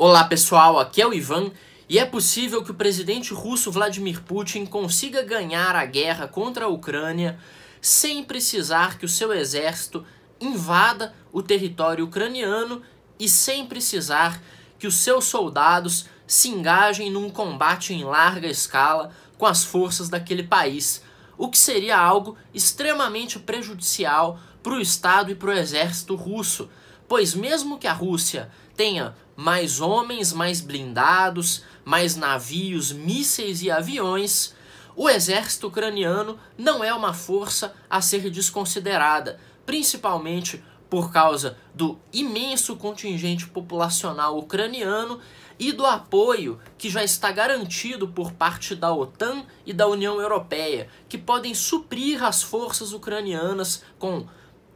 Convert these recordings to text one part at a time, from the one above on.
Olá pessoal, aqui é o Ivan e é possível que o presidente russo Vladimir Putin consiga ganhar a guerra contra a Ucrânia sem precisar que o seu exército invada o território ucraniano e sem precisar que os seus soldados se engajem num combate em larga escala com as forças daquele país, o que seria algo extremamente prejudicial para o Estado e para o exército russo, pois mesmo que a Rússia tenha mais homens, mais blindados, mais navios, mísseis e aviões, o exército ucraniano não é uma força a ser desconsiderada, principalmente por causa do imenso contingente populacional ucraniano e do apoio que já está garantido por parte da OTAN e da União Europeia, que podem suprir as forças ucranianas com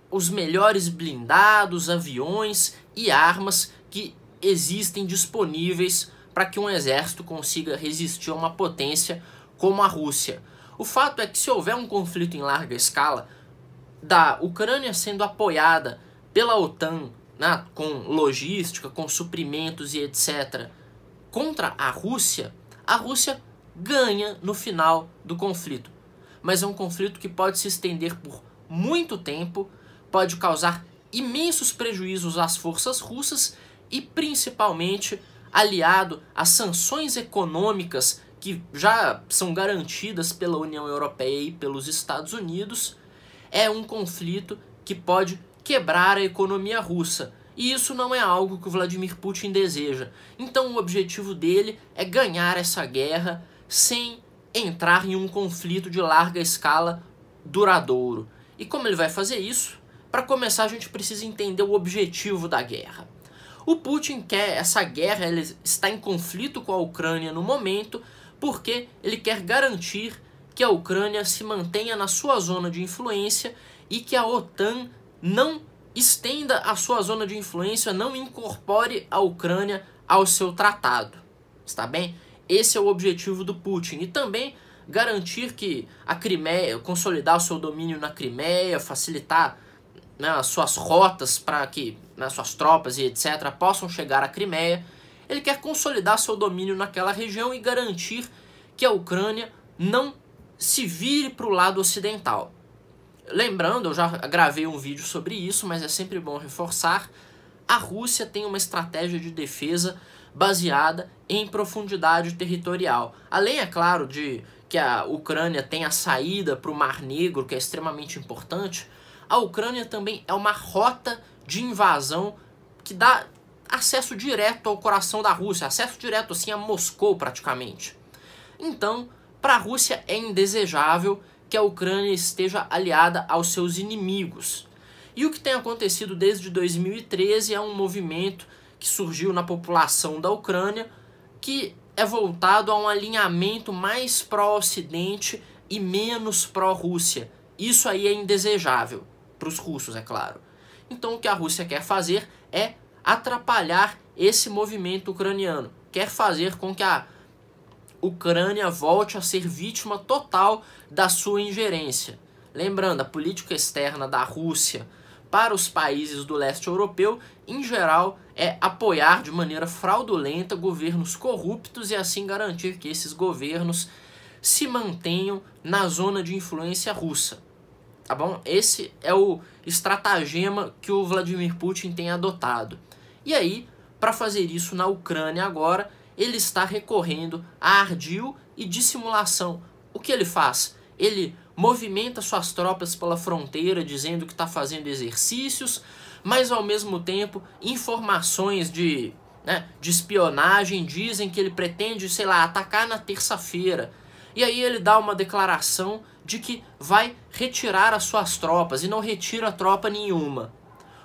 os melhores blindados, aviões e armas que existem disponíveis para que um exército consiga resistir a uma potência como a Rússia. O fato é que se houver um conflito em larga escala, da Ucrânia sendo apoiada pela OTAN, né, com logística, com suprimentos e etc., contra a Rússia ganha no final do conflito. Mas é um conflito que pode se estender por muito tempo, pode causar imensos prejuízos às forças russas e principalmente aliado às sanções econômicas que já são garantidas pela União Europeia e pelos Estados Unidos, é um conflito que pode quebrar a economia russa. E isso não é algo que o Vladimir Putin deseja. Então o objetivo dele é ganhar essa guerra sem entrar em um conflito de larga escala duradouro. E como ele vai fazer isso? Para começar, a gente precisa entender o objetivo da guerra. O Putin quer essa guerra, ele está em conflito com a Ucrânia no momento, porque ele quer garantir que a Ucrânia se mantenha na sua zona de influência e que a OTAN não estenda a sua zona de influência, não incorpore a Ucrânia ao seu tratado. Está bem? Esse é o objetivo do Putin. E também garantir que a Crimeia, consolidar o seu domínio na Crimeia, facilitar, né, as suas rotas para que, né, suas tropas e etc. possam chegar à Crimeia. Ele quer consolidar seu domínio naquela região e garantir que a Ucrânia não se vire para o lado ocidental. Lembrando, eu já gravei um vídeo sobre isso, mas é sempre bom reforçar, a Rússia tem uma estratégia de defesa baseada em profundidade territorial. Além, é claro, de que a Ucrânia tem a saída para o Mar Negro, que é extremamente importante, a Ucrânia também é uma rota de invasão que dá acesso direto ao coração da Rússia, acesso direto assim a Moscou praticamente. Então, para a Rússia é indesejável que a Ucrânia esteja aliada aos seus inimigos. E o que tem acontecido desde 2013 é um movimento que surgiu na população da Ucrânia que é voltado a um alinhamento mais pró-Ocidente e menos pró-Rússia. Isso aí é indesejável para os russos, é claro. Então o que a Rússia quer fazer é atrapalhar esse movimento ucraniano. Quer fazer com que a Ucrânia volte a ser vítima total da sua ingerência. Lembrando, a política externa da Rússia para os países do leste europeu, em geral, é apoiar de maneira fraudulenta governos corruptos e assim garantir que esses governos se mantenham na zona de influência russa. Tá bom? Esse é o estratagema que o Vladimir Putin tem adotado. E aí, para fazer isso na Ucrânia agora, ele está recorrendo a ardil e dissimulação. O que ele faz? Ele movimenta suas tropas pela fronteira dizendo que está fazendo exercícios, mas ao mesmo tempo informações de espionagem dizem que ele pretende, sei lá, atacar na terça-feira. E aí ele dá uma declaração de que vai retirar as suas tropas e não retira tropa nenhuma.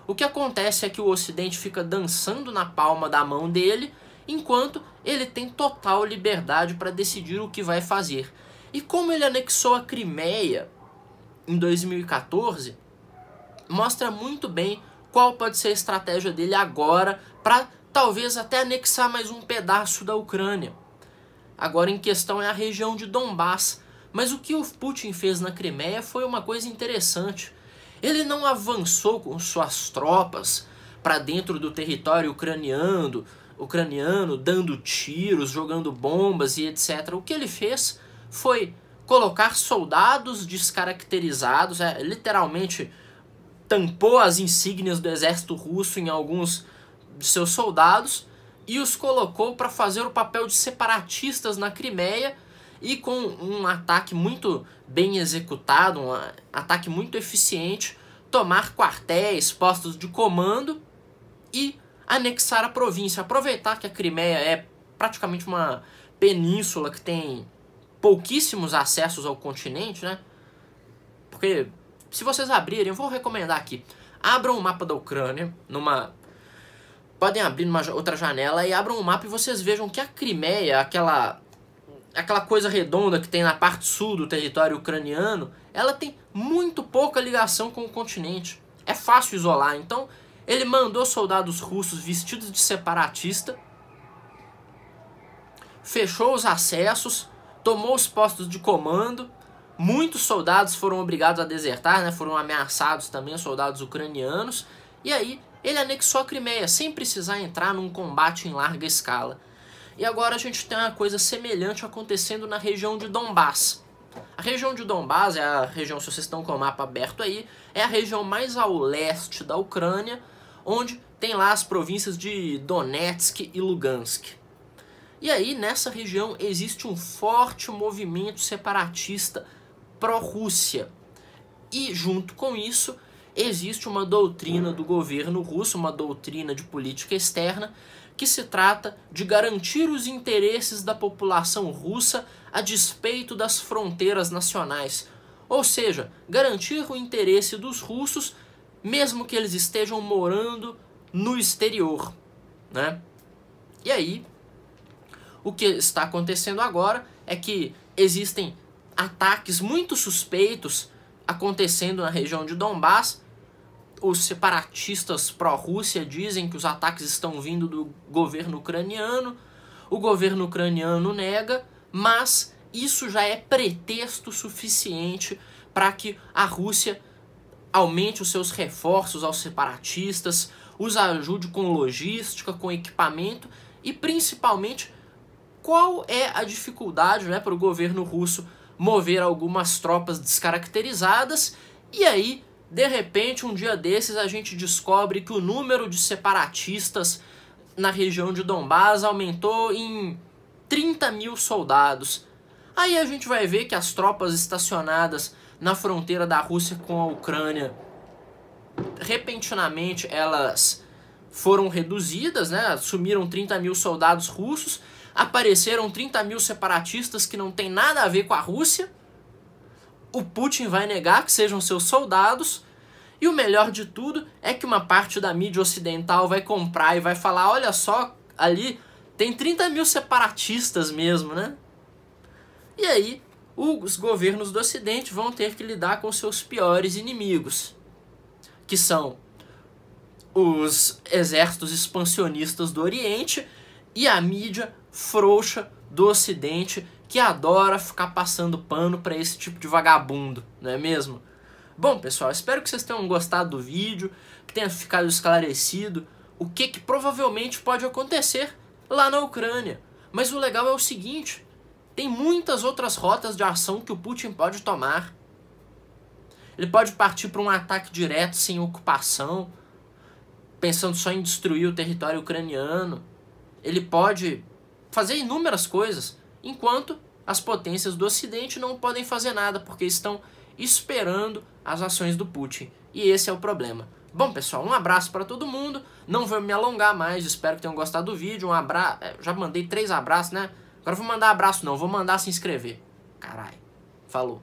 O que acontece é que o Ocidente fica dançando na palma da mão dele, enquanto ele tem total liberdade para decidir o que vai fazer. E como ele anexou a Crimeia em 2014, mostra muito bem qual pode ser a estratégia dele agora para talvez até anexar mais um pedaço da Ucrânia. Agora em questão é a região de Donbás. Mas o que o Putin fez na Crimeia foi uma coisa interessante. Ele não avançou com suas tropas para dentro do território ucraniano, ucraniano, dando tiros, jogando bombas e etc. O que ele fez foi colocar soldados descaracterizados, literalmente tampou as insígnias do exército russo em alguns de seus soldados e os colocou para fazer o papel de separatistas na Crimeia e com um ataque muito bem executado, um ataque muito eficiente, tomar quartéis, postos de comando e anexar a província. Aproveitar que a Crimeia é praticamente uma península que tem pouquíssimos acessos ao continente, né? Porque se vocês abrirem, eu vou recomendar aqui, abram o mapa da Ucrânia, podem abrir numa outra janela e abram o mapa e vocês vejam que a Crimeia, aquela coisa redonda que tem na parte sul do território ucraniano, ela tem muito pouca ligação com o continente. É fácil isolar, então ele mandou soldados russos vestidos de separatista, fechou os acessos, tomou os postos de comando, muitos soldados foram obrigados a desertar, né? Foram ameaçados também, os soldados ucranianos, e aí ele anexou a Crimeia sem precisar entrar num combate em larga escala. E agora a gente tem uma coisa semelhante acontecendo na região de Donbás. A região de Donbás é a região, se vocês estão com o mapa aberto aí, é a região mais ao leste da Ucrânia, onde tem lá as províncias de Donetsk e Lugansk. E aí, nessa região, existe um forte movimento separatista pró-Rússia. E, junto com isso, existe uma doutrina do governo russo, uma doutrina de política externa, que se trata de garantir os interesses da população russa a despeito das fronteiras nacionais. Ou seja, garantir o interesse dos russos, mesmo que eles estejam morando no exterior, né? E aí, o que está acontecendo agora é que existem ataques muito suspeitos acontecendo na região de Donbás. Os separatistas pró-Rússia dizem que os ataques estão vindo do governo ucraniano. O governo ucraniano nega, mas isso já é pretexto suficiente para que a Rússia aumente os seus reforços aos separatistas, os ajude com logística, com equipamento e principalmente qual é a dificuldade, né, para o governo russo mover algumas tropas descaracterizadas e aí, de repente, um dia desses a gente descobre que o número de separatistas na região de Donbás aumentou em 30 mil soldados. Aí a gente vai ver que as tropas estacionadas na fronteira da Rússia com a Ucrânia, repentinamente elas foram reduzidas, né? Sumiram 30 mil soldados russos, apareceram 30 mil separatistas que não tem nada a ver com a Rússia. O Putin vai negar que sejam seus soldados. E o melhor de tudo é que uma parte da mídia ocidental vai comprar e vai falar, olha só, ali tem 30 mil separatistas mesmo, né? E aí os governos do Ocidente vão ter que lidar com seus piores inimigos, que são os exércitos expansionistas do Oriente e a mídia frouxa do Ocidente, que adora ficar passando pano para esse tipo de vagabundo, não é mesmo? Bom, pessoal, espero que vocês tenham gostado do vídeo, que tenha ficado esclarecido o que provavelmente pode acontecer lá na Ucrânia. Mas o legal é o seguinte, tem muitas outras rotas de ação que o Putin pode tomar. Ele pode partir para um ataque direto sem ocupação, pensando só em destruir o território ucraniano. Ele pode fazer inúmeras coisas, enquanto as potências do Ocidente não podem fazer nada, porque estão esperando as ações do Putin. E esse é o problema. Bom, pessoal, um abraço para todo mundo. Não vou me alongar mais, espero que tenham gostado do vídeo. Um abraço. Já mandei 3 abraços, né? Agora vou mandar abraço não, vou mandar se inscrever. Caralho. Falou.